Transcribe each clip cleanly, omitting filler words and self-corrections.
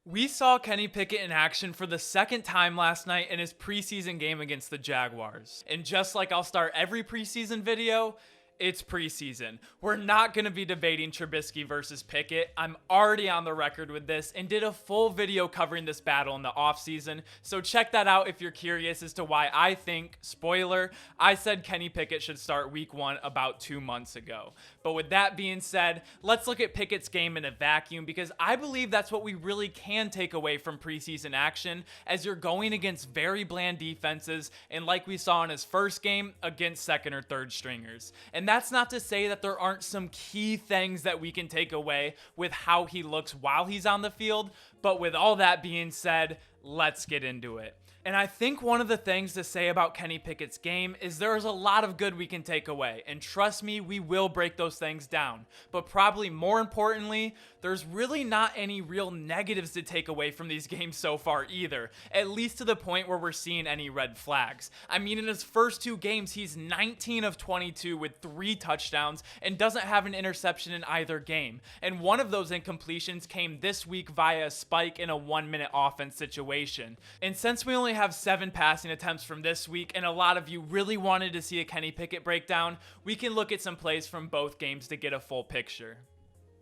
We saw Kenny Pickett in action for the second time last night in his preseason game against the Jaguars. And just like I'll start every preseason video, it's preseason. We're not going to be debating Trubisky versus Pickett. I'm already on the record with this and did a full video covering this battle in the offseason. So check that out if you're curious as to why I think, spoiler, I said Kenny Pickett should start week 1 about 2 months ago. But with that being said, let's look at Pickett's game in a vacuum because I believe that's what we really can take away from preseason action as you're going against very bland defenses and like we saw in his first game against second or third stringers. And that's not to say that there aren't some key things that we can take away with how he looks while he's on the field, but with all that being said, let's get into it. And I think one of the things to say about Kenny Pickett's game is there's a lot of good we can take away. And trust me, we will break those things down. But probably more importantly, there's really not any real negatives to take away from these games so far either. At least to the point where we're seeing any red flags. I mean, in his first 2 games, he's 19 of 22 with 3 touchdowns and doesn't have an interception in either game. And one of those incompletions came this week via a spike in a 1-minute offense situation. And since we only have 7 passing attempts from this week, and a lot of you really wanted to see a Kenny Pickett breakdown, we can look at some plays from both games to get a full picture.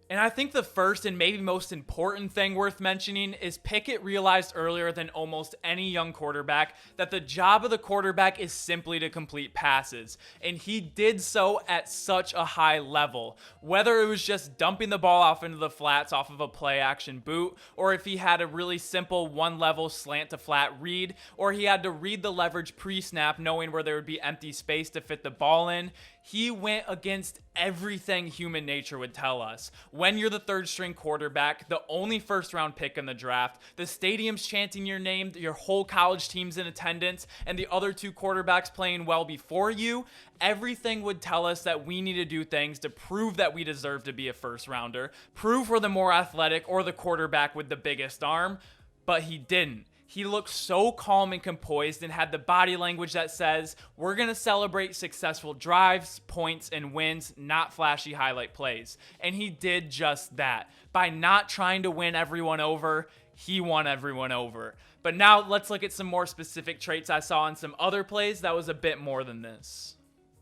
And I think the first and maybe most important thing worth mentioning is Pickett realized earlier than almost any young quarterback that the job of the quarterback is simply to complete passes. And he did so at such a high level. Whether it was just dumping the ball off into the flats off of a play action boot, or if he had a really simple 1-level slant to flat read, or he had to read the leverage pre-snap knowing where there would be empty space to fit the ball in, he went against everything human nature would tell us. When you're the 3rd string quarterback, the only first-round pick in the draft, the stadium's chanting your name, your whole college team's in attendance, and the other 2 quarterbacks playing well before you, everything would tell us that we need to do things to prove that we deserve to be a first-rounder, prove we're the more athletic or the quarterback with the biggest arm, but he didn't. He looked so calm and composed and had the body language that says, we're going to celebrate successful drives, points, and wins, not flashy highlight plays. And he did just that. By not trying to win everyone over, he won everyone over. But now let's look at some more specific traits I saw in some other plays that was a bit more than this.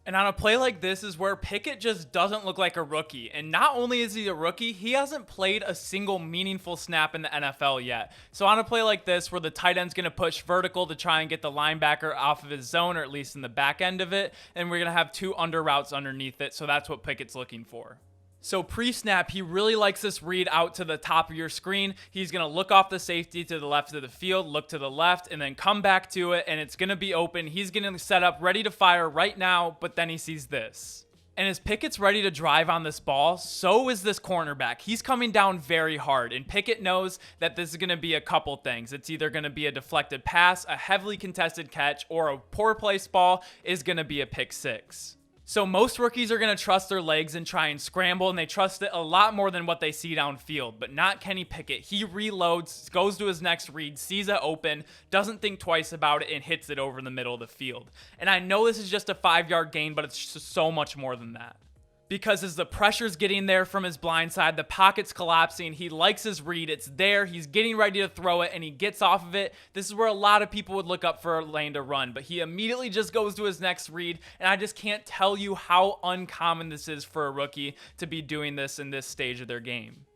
And on a play like this is where Pickett just doesn't look like a rookie. And not only is he a rookie, he hasn't played a single meaningful snap in the NFL yet. So on a play like this where the tight end's going to push vertical to try and get the linebacker off of his zone, or at least in the back end of it, and we're going to have 2 under routes underneath it. So that's what Pickett's looking for. So pre-snap, he really likes this read out to the top of your screen. He's going to look off the safety to the left of the field, look to the left, and then come back to it, and it's going to be open. He's going to set up ready to fire right now, but then he sees this. And as Pickett's ready to drive on this ball, so is this cornerback. He's coming down very hard, and Pickett knows that this is going to be a couple things. It's either going to be a deflected pass, a heavily contested catch, or a poor place ball is going to be a pick 6. So most rookies are going to trust their legs and try and scramble, and they trust it a lot more than what they see downfield, but not Kenny Pickett. He reloads, goes to his next read, sees it open, doesn't think twice about it, and hits it over the middle of the field. And I know this is just a 5-yard gain, but it's just so much more than that. Because as the pressure's getting there from his blind side, the pocket's collapsing, he likes his read, it's there, he's getting ready to throw it, and he gets off of it. This is where a lot of people would look up for a lane to run, but he immediately just goes to his next read, and I just can't tell you how uncommon this is for a rookie to be doing this in this stage of their game.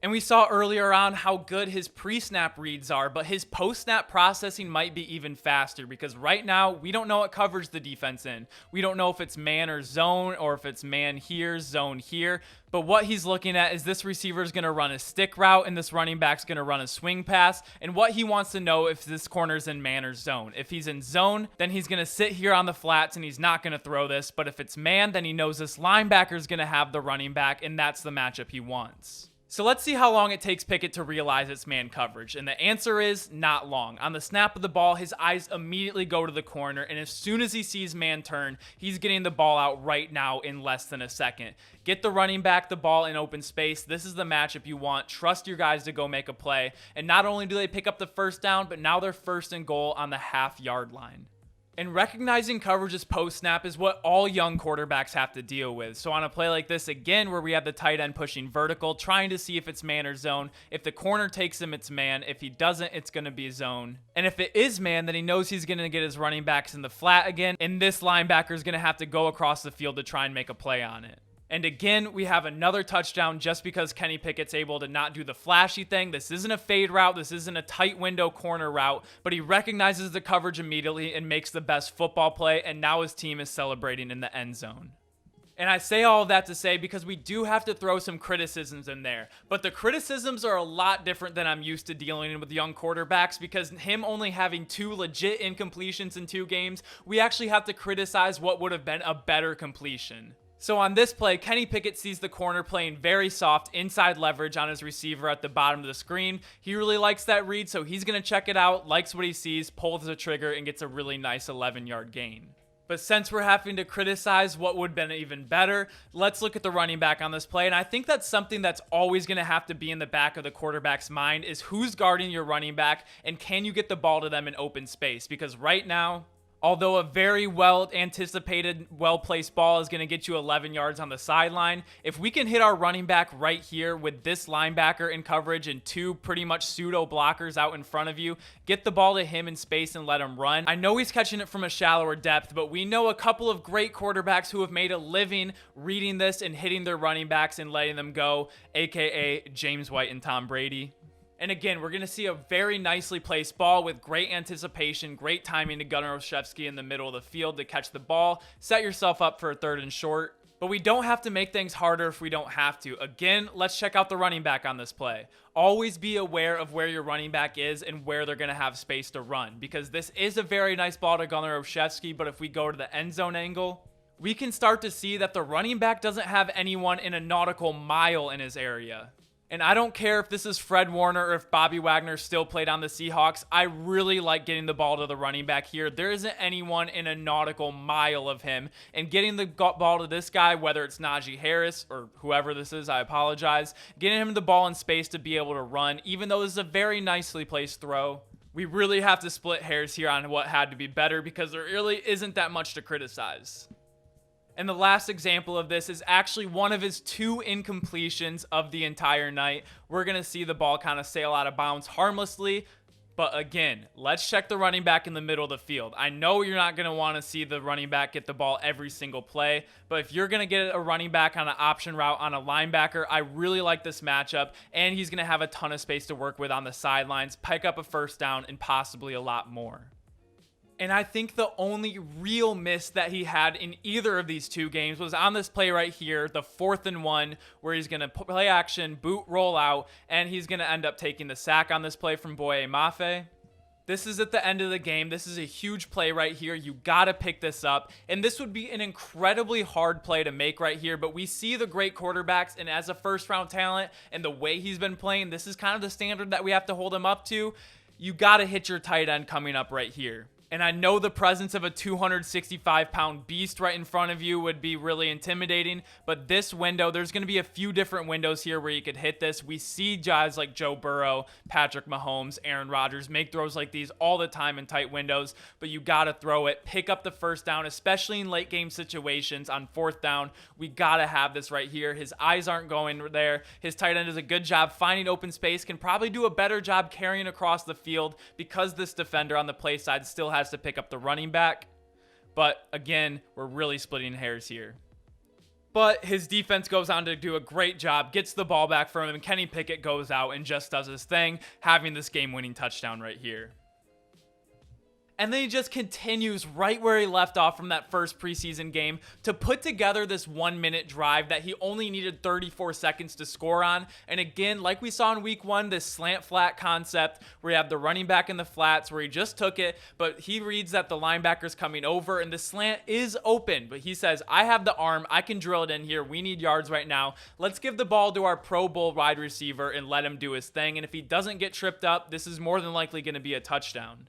And we saw earlier on how good his pre-snap reads are, but his post-snap processing might be even faster because right now we don't know what covers the defense in. We don't know if it's man or zone, or if it's man here, zone here. But what he's looking at is this receiver is going to run a stick route and this running back's going to run a swing pass. And what he wants to know if this corner's in man or zone. If he's in zone, then he's going to sit here on the flats and he's not going to throw this. But if it's man, then he knows this linebacker is going to have the running back, and that's the matchup he wants. So let's see how long it takes Pickett to realize it's man coverage. And the answer is not long. On the snap of the ball, his eyes immediately go to the corner. And as soon as he sees man turn, he's getting the ball out right now in less than a second. Get the running back the ball in open space. This is the matchup you want. Trust your guys to go make a play. And not only do they pick up the first down, but now they're first and goal on the half-yard line. And recognizing coverages post-snap is what all young quarterbacks have to deal with. So on a play like this, again, where we have the tight end pushing vertical, trying to see if it's man or zone. If the corner takes him, it's man. If he doesn't, it's going to be zone. And if it is man, then he knows he's going to get his running backs in the flat again. And this linebacker is going to have to go across the field to try and make a play on it. And again, we have another touchdown just because Kenny Pickett's able to not do the flashy thing. This isn't a fade route. This isn't a tight window corner route, but he recognizes the coverage immediately and makes the best football play. And now his team is celebrating in the end zone. And I say all of that to say because we do have to throw some criticisms in there. But the criticisms are a lot different than I'm used to dealing with young quarterbacks, because him only having 2 legit incompletions in 2 games, we actually have to criticize what would have been a better completion. So on this play, Kenny Pickett sees the corner playing very soft inside leverage on his receiver at the bottom of the screen. He really likes that read, so he's going to check it out, likes what he sees, pulls the trigger, and gets a really nice 11-yard gain. But since we're having to criticize what would have been even better, let's look at the running back on this play. And I think that's something that's always going to have to be in the back of the quarterback's mind, is who's guarding your running back and can you get the ball to them in open space? Because right now, although a very well-anticipated, well-placed ball is going to get you 11 yards on the sideline, if we can hit our running back right here with this linebacker in coverage and 2 pretty much pseudo blockers out in front of you, get the ball to him in space and let him run. I know he's catching it from a shallower depth, but we know a couple of great quarterbacks who have made a living reading this and hitting their running backs and letting them go, aka James White and Tom Brady. And again, we're going to see a very nicely placed ball with great anticipation, great timing to Gunnar Olszewski in the middle of the field to catch the ball, set yourself up for a 3rd and short. But we don't have to make things harder if we don't have to. Again, let's check out the running back on this play. Always be aware of where your running back is and where they're going to have space to run, because this is a very nice ball to Gunnar Olszewski, but if we go to the end zone angle, we can start to see that the running back doesn't have anyone in a nautical mile in his area. And I don't care if this is Fred Warner or if Bobby Wagner still played on the Seahawks. I really like getting the ball to the running back here. There isn't anyone in a nautical mile of him. And getting the ball to this guy, whether it's Najee Harris or whoever this is, I apologize, getting him the ball in space to be able to run, even though this is a very nicely placed throw. We really have to split hairs here on what had to be better, because there really isn't that much to criticize. And the last example of this is actually one of his 2 incompletions of the entire night. We're going to see the ball kind of sail out of bounds harmlessly. But again, let's check the running back in the middle of the field. I know you're not going to want to see the running back get the ball every single play, but if you're going to get a running back on an option route on a linebacker, I really like this matchup, and he's going to have a ton of space to work with on the sidelines, pick up a 1st down, and possibly a lot more. And I think the only real miss that he had in either of these 2 games was on this play right here, the 4th and 1, where he's going to play action, boot, roll out, and he's going to end up taking the sack on this play from Boye Mafe. This is at the end of the game. This is a huge play right here. You got to pick this up. And this would be an incredibly hard play to make right here, but we see the great quarterbacks, and as a 1st-round talent and the way he's been playing, this is kind of the standard that we have to hold him up to. You got to hit your tight end coming up right here. And I know the presence of a 265-pound beast right in front of you would be really intimidating, but this window, there's going to be a few different windows here where you could hit this. We see guys like Joe Burrow, Patrick Mahomes, Aaron Rodgers make throws like these all the time in tight windows, but you got to throw it, pick up the 1st down, especially in late game situations on 4th down. We got to have this right here. His eyes aren't going there. His tight end does a good job finding open space, can probably do a better job carrying across the field because this defender on the play side still has to pick up the running back. But again, we're really splitting hairs here. But his defense goes on to do a great job, gets the ball back from him, and Kenny Pickett goes out and just does his thing, having this game-winning touchdown right here. And then he just continues right where he left off from that first preseason game to put together this 1-minute drive that he only needed 34 seconds to score on. And again, like we saw in week 1, this slant flat concept where you have the running back in the flats where he just took it, but he reads that the linebacker's coming over and the slant is open. But he says, I have the arm, I can drill it in here. We need yards right now. Let's give the ball to our Pro Bowl wide receiver and let him do his thing. And if he doesn't get tripped up, this is more than likely going to be a touchdown.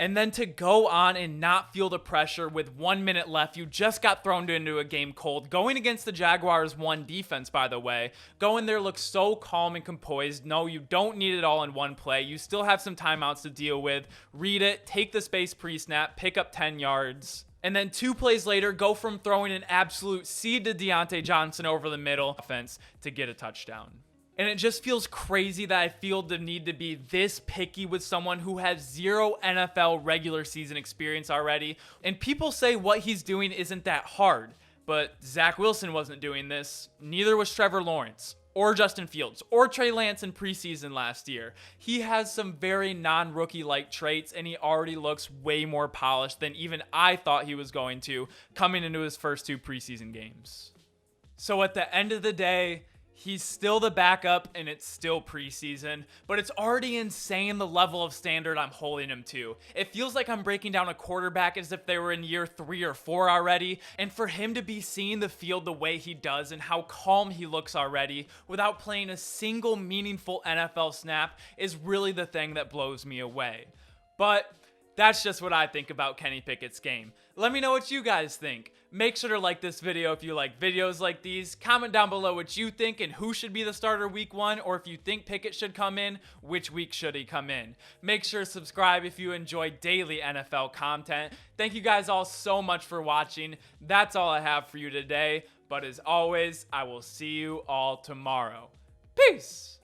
And then to go on and not feel the pressure with 1 minute left, you just got thrown into a game cold. Going against the Jaguars 1 defense, by the way. Go in there, look so calm and composed. No, you don't need it all in one play. You still have some timeouts to deal with. Read it, take the space pre-snap, pick up 10 yards. And then 2 plays later, go from throwing an absolute seed to Deontay Johnson over the middle offense to get a touchdown. And it just feels crazy that I feel the need to be this picky with someone who has 0 NFL regular season experience already. And people say what he's doing isn't that hard, but Zach Wilson wasn't doing this. Neither was Trevor Lawrence or Justin Fields or Trey Lance in preseason last year. He has some very non-rookie-like traits, and he already looks way more polished than even I thought he was going to coming into his first 2 preseason games. So at the end of the day, he's still the backup, and it's still preseason, but it's already insane the level of standard I'm holding him to. It feels like I'm breaking down a quarterback as if they were in year 3 or 4 already, and for him to be seeing the field the way he does and how calm he looks already without playing a single meaningful NFL snap is really the thing that blows me away. But that's just what I think about Kenny Pickett's game. Let me know what you guys think. Make sure to like this video if you like videos like these. Comment down below what you think and who should be the starter week 1, or if you think Pickett should come in, which week should he come in. Make sure to subscribe if you enjoy daily NFL content. Thank you guys all so much for watching. That's all I have for you today. But as always, I will see you all tomorrow. Peace!